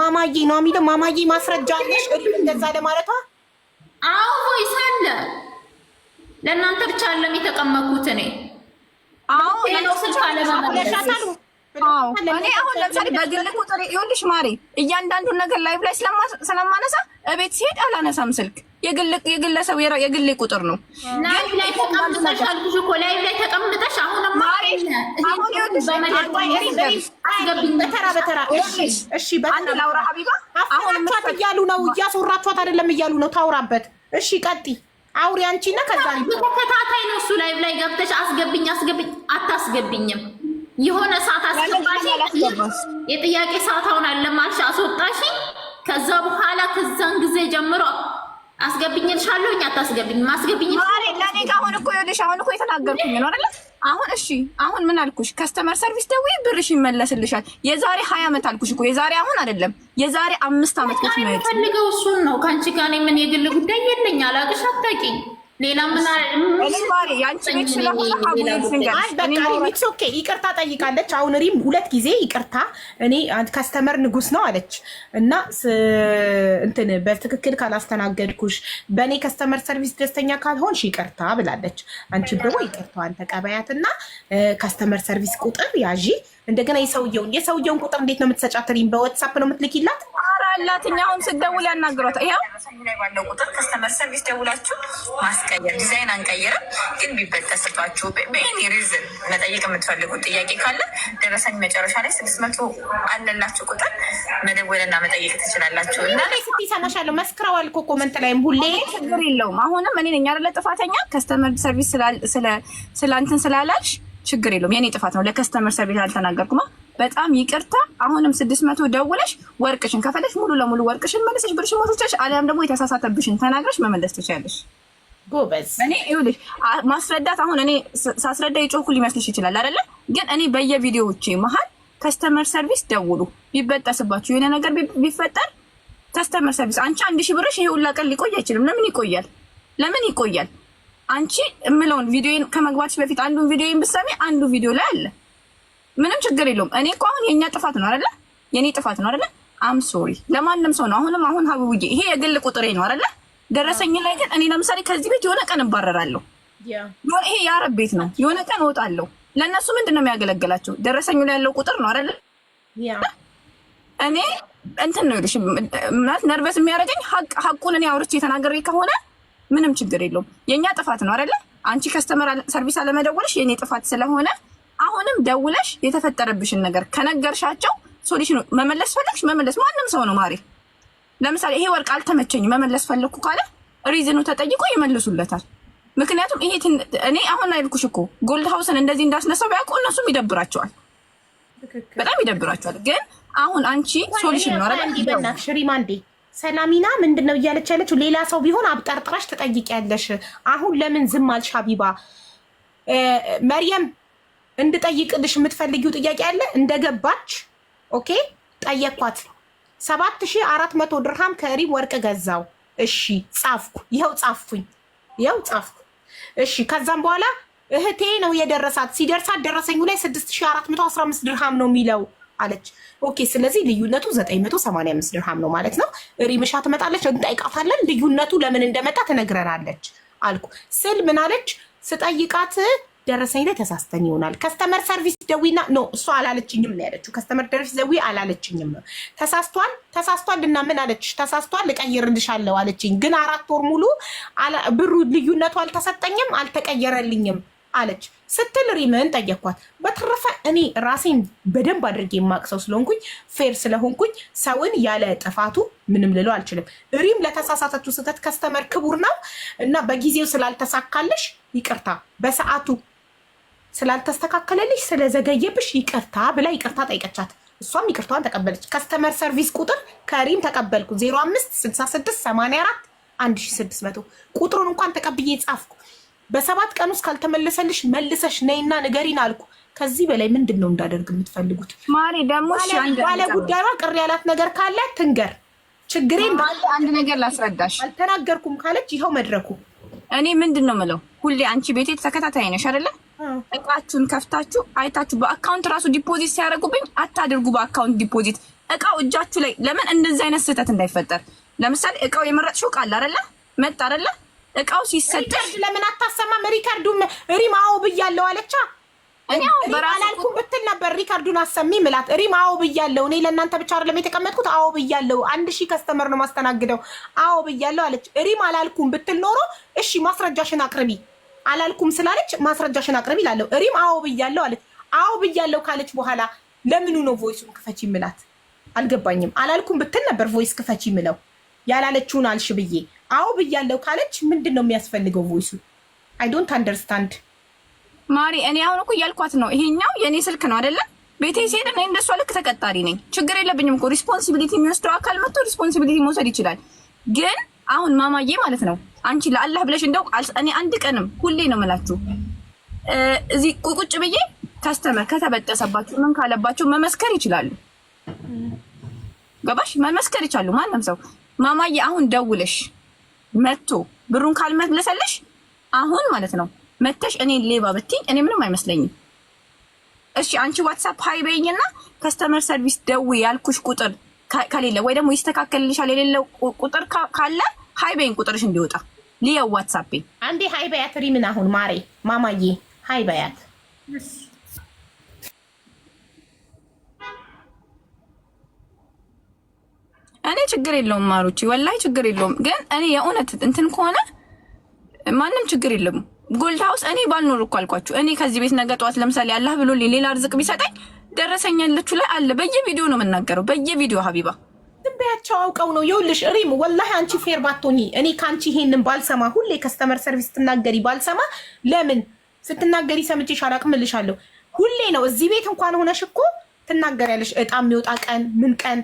ማማዬ ነው የሚለው ማማዬ ማስረጃ አለሽ እንደዛ ለማለቷ? አዎ ቮይስ አለ። ለእናንተ ብቻ አይደለም የተቀመጥኩት እኔ። አዎ ሌላው ስልክ አለ ማለሻታሉ። እኔ አሁን ለምሳሌ በግል ቁጥር ይኸውልሽ ማሪ እያንዳንዱን ነገር ላይቭ ላይ ስለማነሳ እቤት ሲሄድ አላነሳም ስልክ። የግለሰብ የግሌ ቁጥር ነው። ላይቭ ላይ ተቀምጠሽ አልኩሽ እኮ ላይቭ ላይ ተቀምጠሽ አሁንም ማሪ አሁን ይኸውልሽ በተራ በተራ እሺ አንድ ላውራ ሀቢባ አሁን ምታት እያሉ ነው እያስወራችኋት አይደለም እያሉ ነው ታውራበት። እሺ ቀጥይ አውሪ አንቺና ከዛ ተከታታይ ነው እሱ ላይቭ ላይ ገብተሽ አስገብኝ አታስገብኝም የሆነ ሰዓት አስገባሽ። የጥያቄ ሰዓት አሁን አለማልሽ አስወጣሽ። ከዛ በኋላ ከዛን ጊዜ ጀምሮ አስገብኝልሻለሁ አታስገብኝ ማስገብኝ ማሪ ለኔ አሁን እኮ ይኸውልሽ አሁን እኮ የተናገርኩኝ ነው አይደል? አሁን እሺ አሁን ምን አልኩሽ? ከስተመር ሰርቪስ ደውይ ብርሽ ይመለስልሻል። የዛሬ 20 ዓመት አልኩሽ እኮ የዛሬ አሁን አይደለም የዛሬ 5 ዓመት ከፍ ነው ፈልገው እሱን ነው። ካንቺ ጋር ምን የግል ጉዳይ የለኝ። አላቅሽ አታውቂኝ። ሌላ ምን እኔ ማሪ ያንቺ ቤት ስለሆነ ሀቡን ሲንገር ኦኬ ይቅርታ ጠይቃለች። አሁን ሪም 2 ጊዜ ይቅርታ እኔ ከስተመር ንጉስ ነው አለች እና እንትን በትክክል ካላስተናገድኩሽ በእኔ ከስተመር ሰርቪስ ደስተኛ ካልሆንሽ ይቅርታ ብላለች። አንቺ ደግሞ ይቅርታዋን ተቀበያትና ከስተመር ሰርቪስ ቁጥር ያዢ። እንደገና የሰውየውን ቁጥር እንዴት ነው የምትሰጫት? ሪም በዋትስአፕ ነው የምትልኪላት? አላትኛ አሁን ስትደውል ያናግሯታል። ይሄው ላይ ባለው ቁጥር ከስተመር ሰርቪስ ደውላችሁ ማስቀየር ዲዛይን አንቀይርም ግን ቢበተስባችሁ በኤኒ ሪዝን መጠየቅ የምትፈልጉት ጥያቄ ካለ ደረሰኝ መጨረሻ ላይ 600 አለላችሁ ቁጥር መደወልና መጠየቅ ትችላላችሁ። እና ላይ ስትሰማሻለሁ መስክረዋል እኮ ኮመንት ላይም ሁሌ ችግር የለውም። አሁንም እኔ ነኝ አይደለ ጥፋተኛ ከስተመር ሰርቪስ ስላንተን ስላላልሽ ችግር የለውም። የኔ ጥፋት ነው። ለከስተመር ሰርቪስ አልተናገርኩማ። በጣም ይቅርታ። አሁንም 600 ደውለሽ ወርቅሽን ከፈለሽ ሙሉ ለሙሉ ወርቅሽን መልሰሽ ብርሽ ሞቶች አሊያም ደግሞ የተሳሳተብሽን ተናግረሽ መመለስ ትችያለሽ። ጎበዝ። እኔ ይኸውልሽ ማስረዳት አሁን እኔ ሳስረዳ የጮኩ ሊመስልሽ ይችላል አይደለ? ግን እኔ በየቪዲዮዎቼ መሀል ከስተመር ሰርቪስ ደውሉ ቢበጠስባችሁ የሆነ ነገር ቢፈጠር ከስተመር ሰርቪስ አንቺ 1000 ብርሽ ይሄ ሁላ ቀን ሊቆይ አይችልም። ለምን ይቆያል? አንቺ እምለውን ቪዲዮን ከመግባትሽ በፊት አንዱን ቪዲዮን ብትሰሚ አንዱ ቪዲዮ ላይ አለ። ምንም ችግር የለውም። እኔ እኮ አሁን የኛ ጥፋት ነው አይደለ? የኔ ጥፋት ነው አይደለ? አም ሶሪ ለማንም ሰው ነው። አሁን ሀቡዬ ይሄ የግል ቁጥሬ ነው አይደለ? ደረሰኝ ላይ ግን እኔ ለምሳሌ ከዚህ ቤት የሆነ ቀን እባረራለሁ። ይሄ የአረብ ቤት ነው። የሆነ ቀን እወጣለሁ። ለእነሱ ምንድን ነው የሚያገለግላቸው? ደረሰኙ ላይ ያለው ቁጥር ነው አይደለ? እኔ እንትን ነው ይልሽ ማለት ነርቨስ የሚያደርገኝ ሀቁን እኔ አውርቼ የተናገሬ ከሆነ ምንም ችግር የለውም። የኛ ጥፋት ነው አይደለ? አንቺ ከስተመር ሰርቪስ አለመደወልሽ የኔ ጥፋት ስለሆነ አሁንም ደውለሽ የተፈጠረብሽን ነገር ከነገርሻቸው ሶሉሽኑ መመለስ ፈለግሽ መመለስ ማንም ሰው ነው ማሪ። ለምሳሌ ይሄ ወርቅ አልተመቸኝ መመለስ ፈለግኩ ካለ ሪዝኑ ተጠይቆ ይመልሱለታል። ምክንያቱም ይሄ እኔ አሁን አይልኩሽ እኮ ጎልድ ሃውስን እንደዚህ እንዳስነሳው ቢያውቁ እነሱም ይደብራቸዋል፣ በጣም ይደብራቸዋል። ግን አሁን አንቺ ሶሉሽን ነው አይደል? ሽሪማንዴ ሰላሚና ምንድን ነው እያለች ያለችው? ሌላ ሰው ቢሆን አብጠርጥራሽ ትጠይቂያለሽ። አሁን ለምን ዝም አልሽ? ሀቢባ መርየም እንድጠይቅልሽ የምትፈልጊው ጥያቄ አለ? እንደገባች ኦኬ ጠየኳት። 7400 ድርሃም ከሪም ወርቅ ገዛው። እሺ ጻፍኩ፣ ይኸው ጻፍኩኝ። እሺ ከዛም በኋላ እህቴ ነው የደረሳት። ሲደርሳት ደረሰኙ ላይ 6415 ድርሃም ነው የሚለው አለች። ኦኬ ስለዚህ ልዩነቱ 985 ድርሃም ነው ማለት ነው። ሪምሻ ትመጣለች፣ እንጠይቃታለን። ልዩነቱ ለምን እንደመጣ ትነግረናለች አልኩ ስል ምን አለች? ስጠይቃት ደረሰኝ ላይ ተሳስተን ይሆናል ከስተመር ሰርቪስ ደዊና ነው እሷ አላለችኝም ነው ያለችው። ከስተመር ሰርቪስ ደዊ አላለችኝም። ተሳስቷል እና ምን አለች? ተሳስቷል እቀይርልሻለሁ አለችኝ። ግን 4 ወር ሙሉ ብሩ ልዩነቱ አልተሰጠኝም፣ አልተቀየረልኝም። አለች ስትል ሪምን ጠየኳት። በተረፈ እኔ ራሴን በደንብ አድርጌ የማቅሰው ስለሆንኩኝ ፌር ስለሆንኩኝ ሰውን ያለ ጥፋቱ ምንም ልለው አልችልም። ሪም ለተሳሳተችው ስህተት ከስተመር ክቡር ነው እና በጊዜው ስላልተሳካልሽ ይቅርታ፣ በሰዓቱ ስላልተስተካከለልሽ ስለዘገየብሽ ይቅርታ ብላ ይቅርታ ጠይቀቻት። እሷም ይቅርታዋን ተቀበለች። ከስተመር ሰርቪስ ቁጥር ከሪም ተቀበልኩ 0566841600 ቁጥሩን እንኳን ተቀብዬ ጻፍኩ። በ7 ቀን ውስጥ ካልተመለሰልሽ መልሰሽ ነይና ንገሪን አልኩ። ከዚህ በላይ ምንድን ነው እንዳደርግ የምትፈልጉት? ማሪ ደግሞ ባለ ጉዳዩዋ ቅር ያላት ነገር ካለ ትንገር። ችግሬን አንድ ነገር ላስረዳሽ። አልተናገርኩም ካለች ይኸው መድረኩ። እኔ ምንድን ነው የምለው፣ ሁሌ አንቺ ቤቴ ተከታታይ ነሽ አይደለ? እቃችሁን ከፍታችሁ አይታችሁ በአካውንት ራሱ ዲፖዚት ሲያደርጉብኝ አታድርጉ። በአካውንት ዲፖዚት እቃው እጃችሁ ላይ ለምን እንደዚህ አይነት ስህተት እንዳይፈጠር። ለምሳሌ እቃው የመረጥሽው እቃ አለ አይደለ? መጣ አይደለ? እቃው ሲሰጥሽ ለምን አታሰማም? ሪካርዱ ሪም አዎ ብያለሁ አለቻ። እኔ አላልኩም ብትል ነበር ሪካርዱን አሰሚ ምላት። ሪም አዎ ብያለሁ፣ እኔ ለእናንተ ብቻ አይደለም የተቀመጥኩት፣ አዎ ብያለሁ፣ 1000 ከስተመር ነው ማስተናግደው፣ አዎ ብያለሁ አለች። ሪም አላልኩም ብትል ኖሮ እሺ ማስረጃሽን አቅርቢ አላልኩም ስላለች ማስረጃሽን አቅርቢ እላለሁ። ሪም አዎ ብያለሁ አለች። አዎ ብያለሁ ካለች በኋላ ለምኑ ነው ቮይሱን ክፈቺ ምላት? አልገባኝም። አላልኩም ብትል ነበር ቮይስ ክፈቺ ምለው። ያላለችውን አልሽ ብዬ አዎ ብያለሁ ካለች ምንድን ነው የሚያስፈልገው ቮይሱ? አይ ዶንት አንደርስታንድ ማሪ። እኔ አሁን እኮ እያልኳት ነው፣ ይሄኛው የኔ ስልክ ነው አይደለ? ቤቴ ሲሄድ እኔ እንደሷ ልክ ተቀጣሪ ነኝ። ችግር የለብኝም እኮ ሪስፖንሲቢሊቲ የሚወስደው አካል መጥቶ ሪስፖንሲቢሊቲ መውሰድ ይችላል። ግን አሁን ማማዬ ማለት ነው አንቺ ለአላህ ብለሽ እንደው እኔ አንድ ቀንም ሁሌ ነው የምላችሁ እዚህ ቁጭ ብዬ ከስተመር ከተበጠሰባችሁ ምን ካለባችሁ መመስከር ይችላሉ። ገባሽ? መመስከር ይችላሉ ማንም ሰው። ማማዬ አሁን ደውለሽ መጥቶ ብሩን ካልመለሰልሽ አሁን ማለት ነው መተሽ እኔ ሌባ ብትይ እኔ ምንም አይመስለኝም። እሺ አንቺ ዋትስአፕ ሃይ በይኝና ከስተመር ሰርቪስ ደውይ ያልኩሽ ቁጥር ከሌለ ወይ ደግሞ ይስተካከልልሻል የሌለው ቁጥር ካለ ሃይ በይኝ ቁጥርሽ እንዲወጣ ሊያው ዋትስአፕ አንዴ ሃይ በያት ሪምን። አሁን ማሬ ማማዬ ሃይ በያት። እኔ ችግር የለውም ማሩቺ፣ ወላሂ ችግር የለውም። ግን እኔ የእውነት እንትን ከሆነ ማንም ችግር የለም። ጎልድ ሃውስ እኔ ባልኖር እኮ አልኳችሁ። እኔ ከዚህ ቤት ነገ ጠዋት ለምሳሌ አላህ ብሎ ሌላ ርዝቅ ቢሰጠኝ ደረሰኝ ያለችሁ ላይ አለ። በየቪዲዮ ነው የምናገረው፣ በየቪዲዮ ሀቢባ ትንበያቸው አውቀው ነው። ይኸውልሽ ሪም ወላሂ አንቺ ፌር ባትሆኚ እኔ ከአንቺ ይሄንን ባልሰማ፣ ሁሌ ከስተመር ሰርቪስ ስትናገሪ ባልሰማ፣ ለምን ስትናገሪ ሰምቼሽ አላቅም እልሻለሁ። ሁሌ ነው እዚህ ቤት እንኳን ሆነሽ እኮ ትናገሪያለሽ። እጣ የሚወጣ ቀን ምን ቀን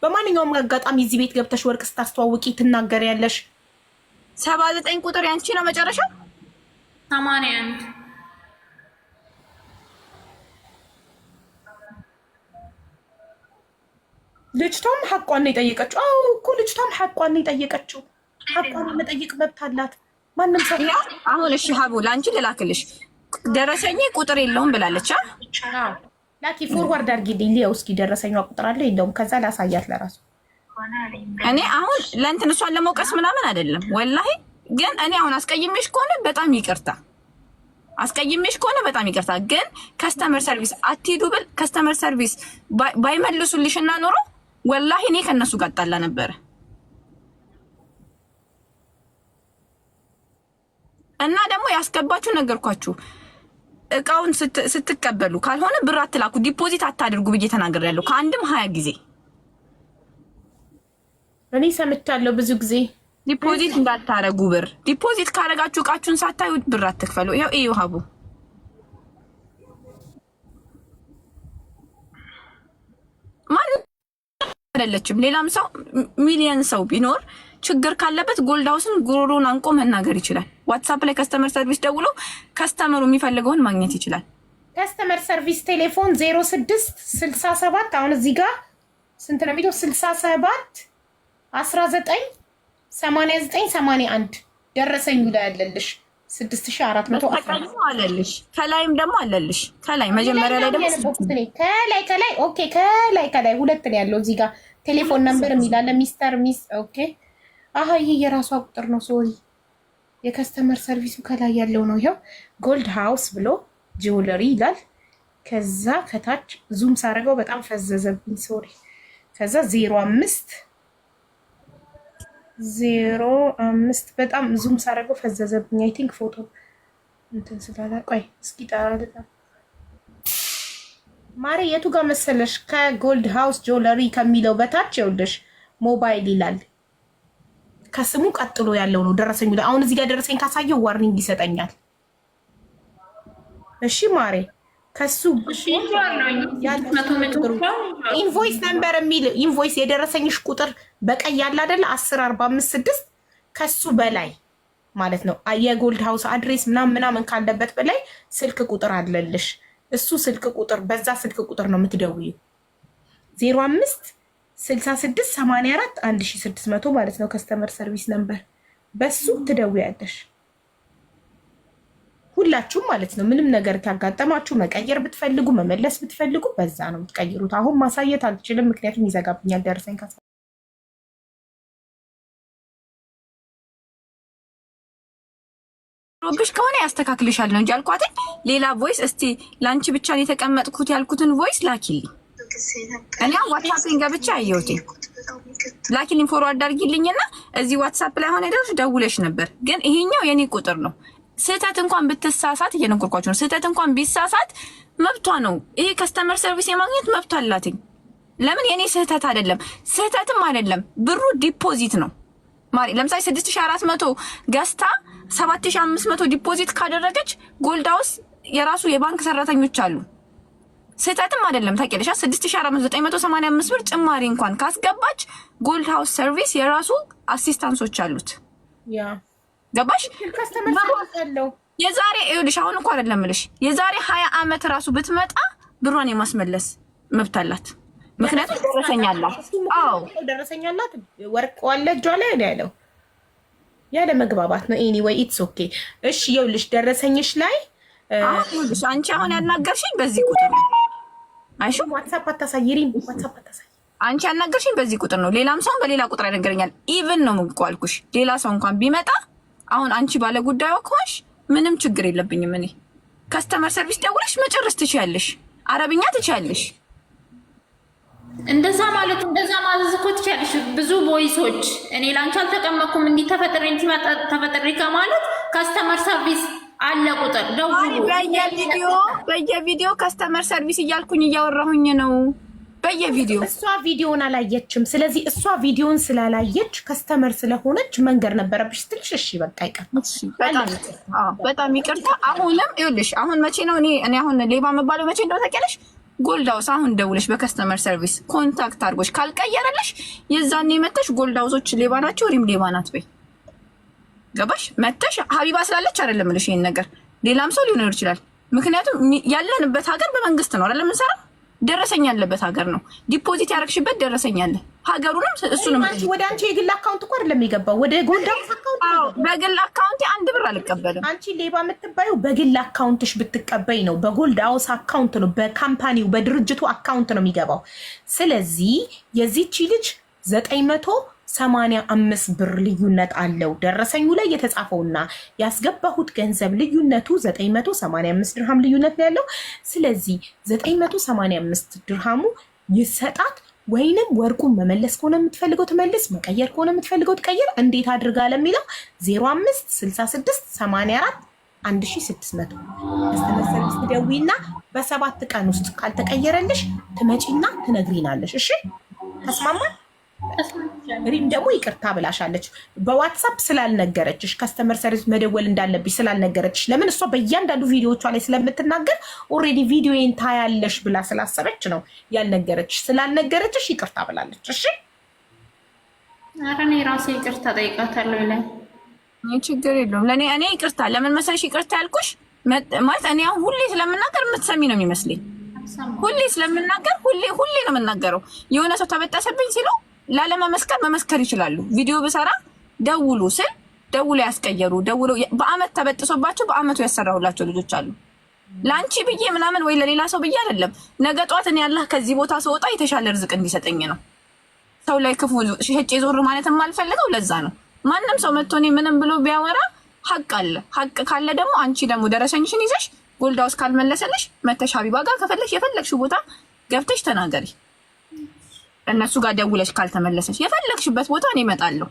በማንኛውም አጋጣሚ እዚህ ቤት ገብተሽ ወርቅ ስታስተዋውቂ ትናገሪያለሽ። 79 ቁጥር ያንቺ ነው መጨረሻ 81 ልጅቷም ሐቋን ነው የጠየቀችው። አዎ እኮ ልጅቷም ሐቋን ነው የጠየቀችው። ሐቋን መጠየቅ መብት አላት ማንም ሰው። አሁን እሺ ሀቡ ለአንቺ ልላክልሽ ደረሰኝ ቁጥር የለውም ብላለች። ላኪ ፎርዋርድ አድርጊልኝ ሊያው እስኪ ደረሰኛ ቁጥር አለ የለውም። ከዛ ላሳያት ለራሱ። እኔ አሁን ለእንትን እሷን ለመውቀስ ምናምን አይደለም ወላሂ። ግን እኔ አሁን አስቀይሜሽ ከሆነ በጣም ይቅርታ፣ አስቀይሜሽ ከሆነ በጣም ይቅርታ። ግን ከስተመር ሰርቪስ አትሂዱ ብል ከስተመር ሰርቪስ ባይመልሱልሽና ኖሮ ወላሂ እኔ ከነሱ ጋር ጣላ ነበረ። እና ደግሞ ያስገባችሁ ነገርኳችሁ፣ እቃውን ስትቀበሉ ካልሆነ ብር አትላኩ፣ ዲፖዚት አታድርጉ ብዬ ተናግሬያለሁ ከአንድም 20 ጊዜ። እኔ ሰምቻለሁ ብዙ ጊዜ ዲፖዚት እንዳታረጉ፣ ብር ዲፖዚት ካረጋችሁ እቃችሁን ሳታዩ ብር አትክፈሉ። ይኸው እዩ ሀቡ ማንም አይደለችም። ሌላም ሰው ሚሊየን ሰው ቢኖር ችግር ካለበት ጎልድ ሃውስን ጉሮሮን አንቆ መናገር ይችላል። ዋትሳፕ ላይ ከስተመር ሰርቪስ ደውሎ ከስተመሩ የሚፈልገውን ማግኘት ይችላል። ከስተመር ሰርቪስ ቴሌፎን 0667 አሁን እዚህ ጋር ስንት ነው የሚለው 67 19 89 81 ደረሰኝ ላይ ያለልሽ 6400 አለልሽ። ከላይም ደግሞ አለልሽ። ከላይ መጀመሪያ ላይ ደግሞ ከላይ ኦኬ፣ ከላይ ሁለት ነው ያለው። እዚህ ጋር ቴሌፎን ነምበር የሚላለ ሚስተር ሚስ ኦኬ። አሃ ይሄ የራሷ ቁጥር ነው። ሶሪ የከስተመር ሰርቪሱ ከላይ ያለው ነው። ይሄው ጎልድ ሃውስ ብሎ ጂውለሪ ይላል። ከዛ ከታች ዙም ሳደርገው በጣም ፈዘዘብኝ። ሶሪ ከዛ 05 በጣም ዙም ሳደርገው ፈዘዘብኝ። አይ ቲንክ ፎቶ እንትን ስላለ ቆይ እስኪ ጠራ ማሪ የቱ ጋር መሰለሽ? ከጎልድ ሃውስ ጆለሪ ከሚለው በታች ይኸውልሽ ሞባይል ይላል። ከስሙ ቀጥሎ ያለው ነው ደረሰኙ ላይ። አሁን እዚህ ጋር ደረሰኝ ካሳየው ዋርኒንግ ይሰጠኛል። እሺ ማሬ ከሱ ኢንቮይስ ነምበር የሚል ኢንቮይስ የደረሰኝሽ ቁጥር በቀይ ያለ አይደለ 10456 ከሱ በላይ ማለት ነው። የጎልድ ሃውስ አድሬስ ምናምን ካለበት በላይ ስልክ ቁጥር አለልሽ። እሱ ስልክ ቁጥር በዛ ስልክ ቁጥር ነው የምትደውዩ 05 66 84 1600 ማለት ነው። ከስተመር ሰርቪስ ነምበር በሱ ትደውያለሽ። ሁላችሁም ማለት ነው። ምንም ነገር ካጋጠማችሁ መቀየር ብትፈልጉ መመለስ ብትፈልጉ በዛ ነው የምትቀይሩት። አሁን ማሳየት አልችልም፣ ምክንያቱም ይዘጋብኛል ደረሰኝ ካሳ ሮብሽ ከሆነ ያስተካክልሻል ነው እንጂ አልኳት። ሌላ ቮይስ እስቲ ላንቺ ብቻ ነው የተቀመጥኩት ያልኩትን ቮይስ ላኪልኝ። እኔ ዋትስአፕን ገብቼ አየሁት። ላኪልኝ ፎርዋርድ አድርጊልኝና እዚህ ዋትስአፕ ላይ ሆነ ደውለሽ ደውለሽ ነበር፣ ግን ይሄኛው የኔ ቁጥር ነው። ስህተት እንኳን ብትሳሳት እየነገርኳችሁ ነው። ስህተት እንኳን ቢሳሳት መብቷ ነው። ይሄ ከስተመር ሰርቪስ የማግኘት መብቷ አላትኝ። ለምን የኔ ስህተት አይደለም፣ ስህተትም አይደለም፣ ብሩ ዲፖዚት ነው። ማሪ ለምሳሌ 6400 ገዝታ 7500 ዲፖዚት ካደረገች ጎልድ ሃውስ የራሱ የባንክ ሰራተኞች አሉ። ስህተትም አይደለም ታውቂያለሽ። 6485 ብር ጭማሪ እንኳን ካስገባች ጎልድ ሃውስ ሰርቪስ የራሱ አሲስታንሶች አሉት። ያ ገባሽ? ከስተመር ሰርቪስ ያለው የዛሬ ይኸውልሽ፣ አሁን እንኳን አይደለም ልሽ የዛሬ 20 ዓመት ራሱ ብትመጣ ብሯን የማስመለስ መብት አላት። ምክንያቱም ደረሰኛላት። አዎ ደረሰኛላት። ወርቅ ዋለ እጇ ላይ ነው ያለው። ያለ መግባባት ነው። ኤኒዌይ ኢትስ ኦኬ። እሺ ይኸውልሽ ደረሰኝሽ ላይ ይኸውልሽ አንቺ አሁን ያናገርሽኝ በዚህ ቁጥር ነው። አይሹ ዋትስአፕ አታሳይሪም። ዋትስአፕ አታሳይ። አንቺ ያናገርሽኝ በዚህ ቁጥር ነው። ሌላም ሰው በሌላ ቁጥር ያነገረኛል። ኢቭን ነው የምቆልኩሽ። ሌላ ሰው እንኳን ቢመጣ አሁን አንቺ ባለ ጉዳዩ ከሆንሽ ምንም ችግር የለብኝም። እኔ ከስተመር ሰርቪስ ደውለሽ መጨረስ ትችያለሽ። አረብኛ ትችያለሽ። እንደዛ ማለት እንደዛ ማዘዝ እኮ ትችያለሽ። ብዙ ቮይሶች እኔ ላንቺ አልተቀመጥኩም እንዲህ ተፈጥሬ ከማለት ከስተመር ሰርቪስ አለ ቁጥር ደውሉ። በየቪዲዮ ከስተመር ሰርቪስ እያልኩኝ እያወራሁኝ ነው። በየቪዲዮ እሷ ቪዲዮን አላየችም። ስለዚህ እሷ ቪዲዮን ስላላየች ከስተመር ስለሆነች መንገር ነበረብሽ ስትልሽ እሺ በቃ ይቀር። በጣም ይቅርታ። አሁንም ይኸውልሽ አሁን መቼ ነው እኔ አሁን ሌባ መባለው መቼ እንደሆነ ታውቂያለሽ? ጎልድ ሃውስ አሁን ደውለሽ በከስተመር ሰርቪስ ኮንታክት አድርጎሽ ካልቀየረልሽ የዛኔ መተሽ ጎልድ ሃውሶች ሌባ ናቸው፣ ሪም ሌባ ናት በይ። ገባሽ? መተሽ ሀቢባ ስላለች አይደለም ልሽ ይሄን ነገር ሌላም ሰው ሊኖር ይችላል። ምክንያቱም ያለንበት ሀገር በመንግስት ነው አይደለም የምንሰራው። ደረሰኝ ያለበት ሀገር ነው። ዲፖዚት ያደረግሽበት ደረሰኝ አለ። ሀገሩንም እሱንም ወደ አንቺ የግል አካውንት እኮ አይደለም የሚገባው፣ ወደ ጎልድ ሃውስ አካውንት ነው። በግል አካውንት 1 ብር አልቀበልም። አንቺ ሌባ የምትባዩ በግል አካውንትሽ ብትቀበይ ነው። በጎልድ ሃውስ አካውንት ነው፣ በካምፓኒው በድርጅቱ አካውንት ነው የሚገባው። ስለዚህ የዚህቺ ልጅ 985 ብር ልዩነት አለው ደረሰኙ ላይ የተጻፈውና ያስገባሁት ገንዘብ ልዩነቱ 985 ድርሃም ልዩነት ነው ያለው። ስለዚህ 985 ድርሃሙ ይሰጣት፣ ወይንም ወርቁን መመለስ ከሆነ የምትፈልገው ትመልስ፣ መቀየር ከሆነ የምትፈልገው ትቀይር። እንዴት አድርጋ ለሚለው 05 66 84 1600 ከስተመር ሰርቪስ ትደውይና በ7 ቀን ውስጥ ካልተቀየረልሽ ትመጪና ትነግሪናለሽ። እሺ ተስማማን? ሪም ደግሞ ይቅርታ ብላሻለች። በዋትሳፕ ስላልነገረችሽ ከስተመር ሰርቪስ መደወል እንዳለብሽ ስላልነገረችሽ፣ ለምን እሷ በእያንዳንዱ ቪዲዮቿ ላይ ስለምትናገር ኦልሬዲ ቪዲዮን ታያለሽ ብላ ስላሰበች ነው ያልነገረችሽ። ስላልነገረችሽ ይቅርታ ብላለች። እሺ ኧረ እኔ ራሴ ይቅርታ ጠይቃታለሁ ይላል። ችግር የለውም። እኔ ይቅርታ ለምን መሰለሽ ይቅርታ ያልኩሽ ማለት እኔ አሁን ሁሌ ስለምናገር የምትሰሚ ነው የሚመስለኝ። ሁሌ ስለምናገር ሁሌ ነው የምናገረው። የሆነ ሰው ተበጠሰብኝ ሲለው ላለመመስከር መመስከር ይችላሉ። ቪዲዮ ብሰራ ደውሉ ስል ደውሎ ያስቀየሩ ደውሎ በአመት ተበጥሶባቸው በአመቱ ያሰራሁላቸው ልጆች አሉ። ለአንቺ ብዬ ምናምን ወይ ለሌላ ሰው ብዬ አይደለም። ነገ ጧት እኔ ያላህ ከዚህ ቦታ ስወጣ የተሻለ ርዝቅ እንዲሰጠኝ ነው። ሰው ላይ ክፉ ሸጬ ዞር ማለት የማልፈልገው ለዛ ነው። ማንም ሰው መጥቶ እኔ ምንም ብሎ ቢያወራ ሀቅ አለ። ሀቅ ካለ ደግሞ አንቺ ደግሞ ደረሰኝሽን ይዘሽ ጎልድ ሃውስ ካልመለሰልሽ መተሽ ሀቢባ ጋር ከፈለሽ የፈለግሽው ቦታ ገብተሽ ተናገሪ። እነሱ ጋር ደውለሽ ካልተመለሰሽ የፈለግሽበት ቦታ እኔ እመጣለሁ።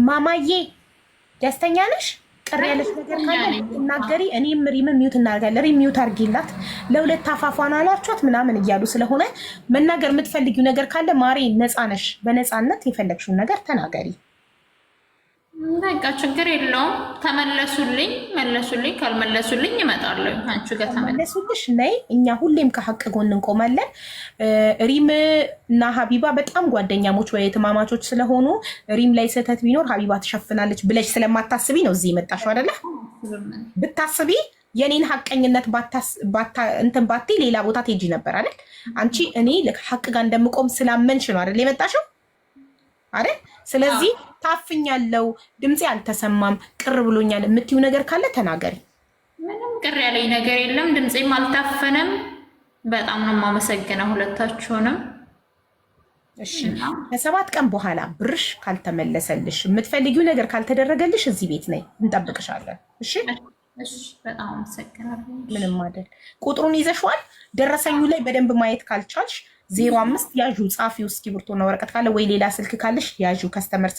ማማዬ ደስተኛ ነሽ? ቅር ያለሽ ነገር ካለ ትናገሪ። እኔም ሪም ሚውት እናደርጋለን። ሪም ሚውት አድርጊላት። ለሁለት አፋፏን አላችኋት ምናምን እያሉ ስለሆነ መናገር የምትፈልጊው ነገር ካለ ማሬ ነፃ ነሽ። በነፃነት የፈለግሽውን ነገር ተናገሪ። በቃ ችግር የለውም። ተመለሱልኝ፣ መለሱልኝ። ካልመለሱልኝ እመጣለሁ አንቺ ጋር። ተመለሱልሽ ነይ። እኛ ሁሌም ከሀቅ ጎን እንቆማለን። ሪም እና ሀቢባ በጣም ጓደኛሞች ወይ እህትማማቾች ስለሆኑ ሪም ላይ ስህተት ቢኖር ሀቢባ ትሸፍናለች ብለሽ ስለማታስቢ ነው እዚህ የመጣሽው አይደለ? ብታስቢ የኔን ሀቀኝነት እንትን ባቴ ሌላ ቦታ ትሄጂ ነበር አይደል? አንቺ እኔ ሀቅ ጋር እንደምቆም ስላመንሽ ነው አይደል የመጣሽው አይደል? ስለዚህ ታፍኛለው፣ ድምፄ አልተሰማም፣ ቅር ብሎኛል የምትዩ ነገር ካለ ተናገሪ። ምንም ቅር ያለኝ ነገር የለም። ድምፄም አልታፈነም። በጣም ነው የማመሰግነው ሁለታችሁንም። እሺ፣ ከ7 ቀን በኋላ ብርሽ ካልተመለሰልሽ፣ የምትፈልጊው ነገር ካልተደረገልሽ እዚህ ቤት ነይ፣ እንጠብቅሻለን። እሺ፣ በጣም አመሰግናለሁ። ምንም አይደል። ቁጥሩን ይዘሽዋል። ደረሰኙ ላይ በደንብ ማየት ካልቻልሽ 05 ያዡ፣ ጻፊው። እስክሪብቶና ወረቀት ካለ ወይ ሌላ ስልክ ካለሽ ያዡ። ከስተመር